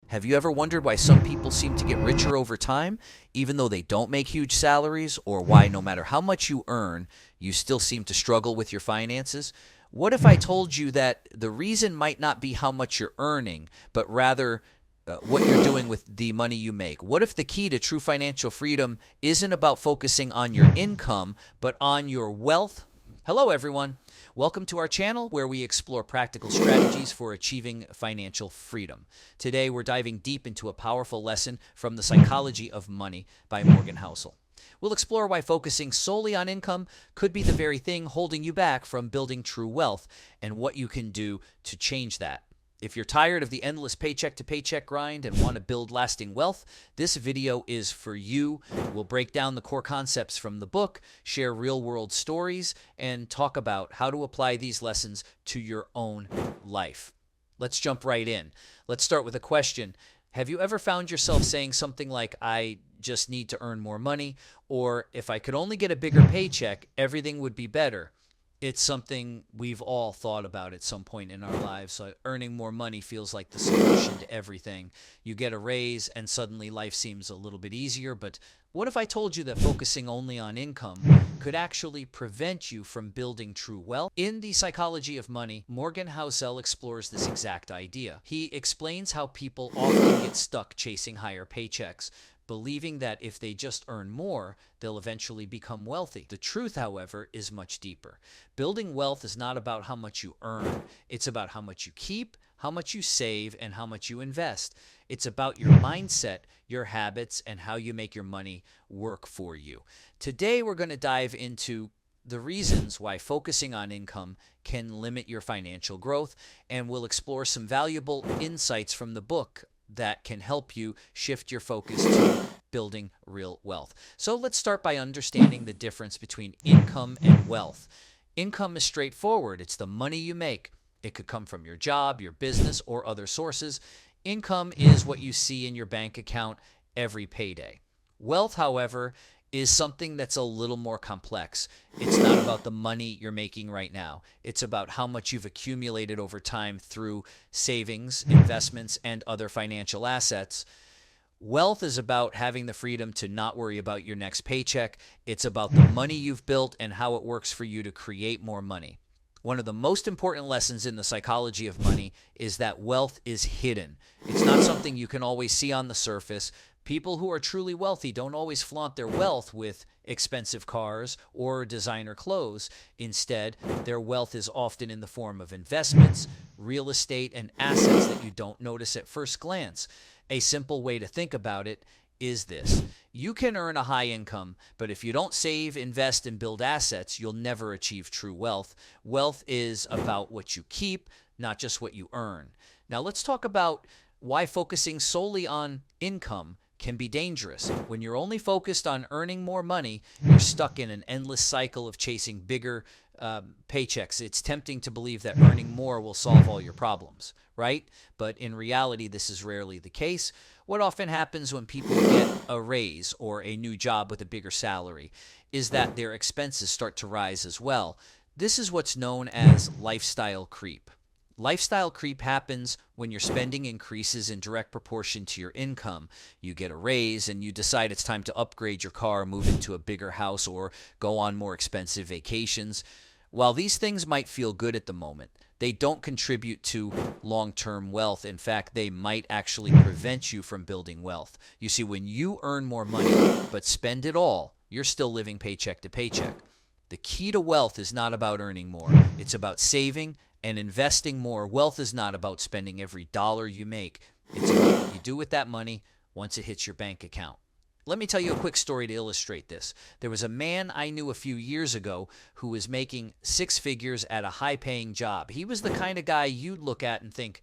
Have you ever wondered why some people seem to get richer over time, even though they don't make huge salaries, or why no matter how much you earn, you still seem to struggle with your finances? What if I told you that the reason might not be how much you're earning, but rather what you're doing with the money you make? What if the key to true financial freedom isn't about focusing on your income, but on your wealth? Hello, everyone. Welcome to our channel where we explore practical strategies for achieving financial freedom. Today, we're diving deep into a powerful lesson from The Psychology of Money by Morgan Housel. We'll explore why focusing solely on income could be the very thing holding you back from building true wealth and what you can do to change that. If you're tired of the endless paycheck to paycheck grind and want to build lasting wealth, this video is for you. We'll break down the core concepts from the book, share real-world stories, and talk about how to apply these lessons to your own life. Let's jump right in. Let's start with a question. Have you ever found yourself saying something like, I just need to earn more money, or if I could only get a bigger paycheck, everything would be better? It's something we've all thought about at some point in our lives. So earning more money feels like the solution to everything. You get a raise and suddenly life seems a little bit easier. But what if I told you that focusing only on income could actually prevent you from building true wealth? In The Psychology of Money, Morgan Housel explores this exact idea. He explains how people often get stuck chasing higher paychecks, believing that if they just earn more, they'll eventually become wealthy. The truth, however, is much deeper. Building wealth is not about how much you earn. It's about how much you keep, how much you save, and how much you invest. It's about your mindset, your habits, and how you make your money work for you. Today, we're going to dive into the reasons why focusing on income can limit your financial growth, and we'll explore some valuable insights from the book that can help you shift your focus to building real wealth. So let's start by understanding the difference between income and wealth. Income is straightforward. It's the money you make. It could come from your job, your business, or other sources. Income is what you see in your bank account every payday. Wealth, however, is something that's a little more complex. It's not about the money you're making right now. It's about how much you've accumulated over time through savings, investments, and other financial assets. Wealth is about having the freedom to not worry about your next paycheck. It's about the money you've built and how it works for you to create more money. One of the most important lessons in The Psychology of Money is that wealth is hidden. It's not something you can always see on the surface. People who are truly wealthy don't always flaunt their wealth with expensive cars or designer clothes. Instead, their wealth is often in the form of investments, real estate, and assets that you don't notice at first glance. A simple way to think about it is this. You can earn a high income, but if you don't save, invest, and build assets, you'll never achieve true wealth. Wealth is about what you keep, not just what you earn. Now let's talk about why focusing solely on income can be dangerous. When you're only focused on earning more money, you're stuck in an endless cycle of chasing bigger paychecks. It's tempting to believe that earning more will solve all your problems, right? But in reality, this is rarely the case. What often happens when people get a raise or a new job with a bigger salary is that their expenses start to rise as well. This is what's known as lifestyle creep. Lifestyle creep happens when your spending increases in direct proportion to your income. You get a raise and you decide it's time to upgrade your car, move into a bigger house, or go on more expensive vacations. While these things might feel good at the moment, they don't contribute to long-term wealth. In fact, they might actually prevent you from building wealth. You see, when you earn more money but spend it all, you're still living paycheck to paycheck. The key to wealth is not about earning more. It's about saving and investing more. Wealth is not about spending every dollar you make. It's about what you do with that money once it hits your bank account. Let me tell you a quick story to illustrate this. There was a man I knew a few years ago who was making six figures at a high-paying job. He was the kind of guy you'd look at and think,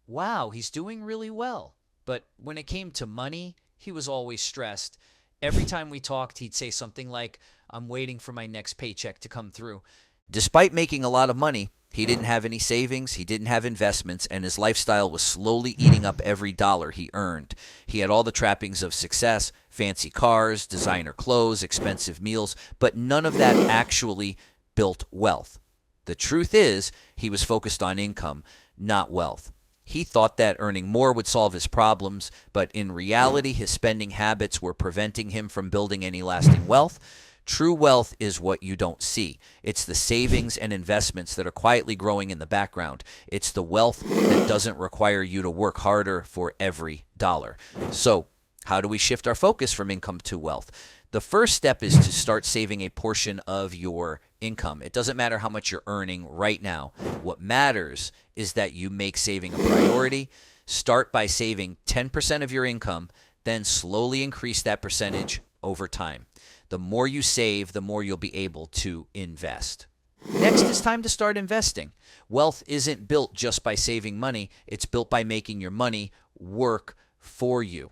wow, he's doing really well. But when it came to money, he was always stressed. Every time we talked, he'd say something like, I'm waiting for my next paycheck to come through. Despite making a lot of money, he didn't have any savings, he didn't have investments, and his lifestyle was slowly eating up every dollar he earned. He had all the trappings of success, fancy cars, designer clothes, expensive meals, but none of that actually built wealth. The truth is, he was focused on income, not wealth. He thought that earning more would solve his problems, but in reality, his spending habits were preventing him from building any lasting wealth. True wealth is what you don't see. It's the savings and investments that are quietly growing in the background. It's the wealth that doesn't require you to work harder for every dollar. So, how do we shift our focus from income to wealth? The first step is to start saving a portion of your income. It doesn't matter how much you're earning right now. What matters is that you make saving a priority. Start by saving 10% of your income, then slowly increase that percentage over time. The more you save, the more you'll be able to invest. Next, it's time to start investing. Wealth isn't built just by saving money. It's built by making your money work for you.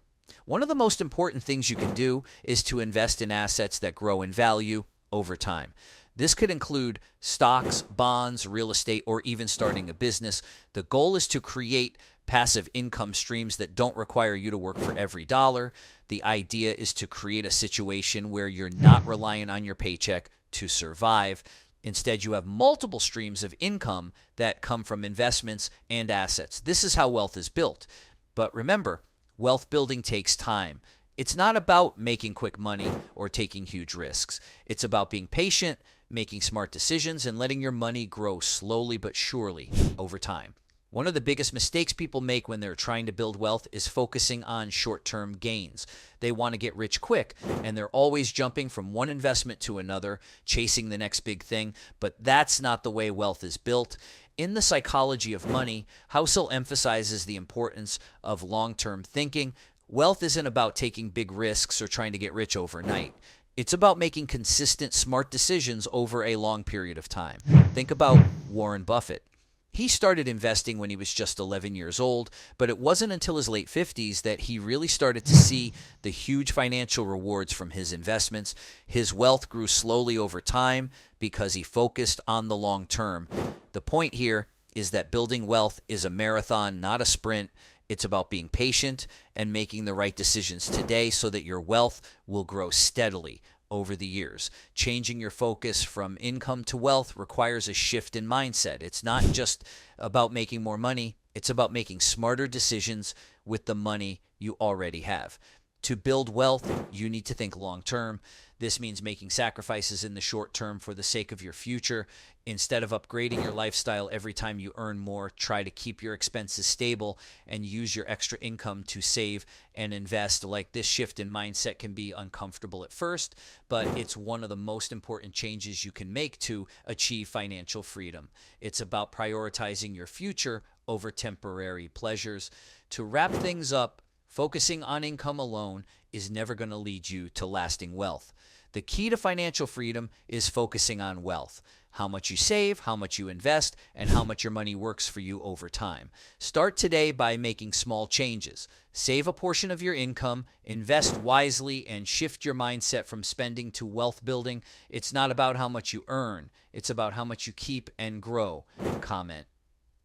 One of the most important things you can do is to invest in assets that grow in value over time. This could include stocks, bonds, real estate, or even starting a business. The goal is to create passive income streams that don't require you to work for every dollar. The idea is to create a situation where you're not relying on your paycheck to survive. Instead, you have multiple streams of income that come from investments and assets. This is how wealth is built. But remember, wealth building takes time. It's not about making quick money or taking huge risks. It's about being patient, making smart decisions, and letting your money grow slowly but surely over time. One of the biggest mistakes people make when they're trying to build wealth is focusing on short-term gains. They want to get rich quick, and they're always jumping from one investment to another, chasing the next big thing, but that's not the way wealth is built. In The Psychology of Money, Housel emphasizes the importance of long-term thinking. Wealth isn't about taking big risks or trying to get rich overnight. It's about making consistent, smart decisions over a long period of time. Think about Warren Buffett. He started investing when he was just 11 years old, but it wasn't until his late 50s that he really started to see the huge financial rewards from his investments. His wealth grew slowly over time because he focused on the long term. The point here is that building wealth is a marathon, not a sprint. It's about being patient and making the right decisions today so that your wealth will grow steadily over the years. Changing your focus from income to wealth requires a shift in mindset. It's not just about making more money. It's about making smarter decisions with the money you already have. To build wealth, you need to think long term. This means making sacrifices in the short term for the sake of your future. Instead of upgrading your lifestyle every time you earn more, try to keep your expenses stable and use your extra income to save and invest. Like, this shift in mindset can be uncomfortable at first, but it's one of the most important changes you can make to achieve financial freedom. It's about prioritizing your future over temporary pleasures. To wrap things up, focusing on income alone is never going to lead you to lasting wealth. The key to financial freedom is focusing on wealth. How much you save, how much you invest, and how much your money works for you over time. Start today by making small changes. Save a portion of your income, invest wisely, and shift your mindset from spending to wealth building. It's not about how much you earn. It's about how much you keep and grow. Comment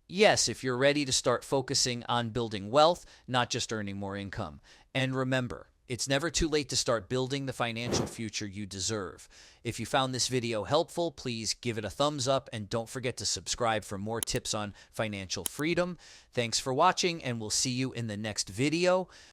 yes if you're ready to start focusing on building wealth, not just earning more income. And remember, it's never too late to start building the financial future you deserve. If you found this video helpful, please give it a thumbs up and don't forget to subscribe for more tips on financial freedom. Thanks for watching, and we'll see you in the next video.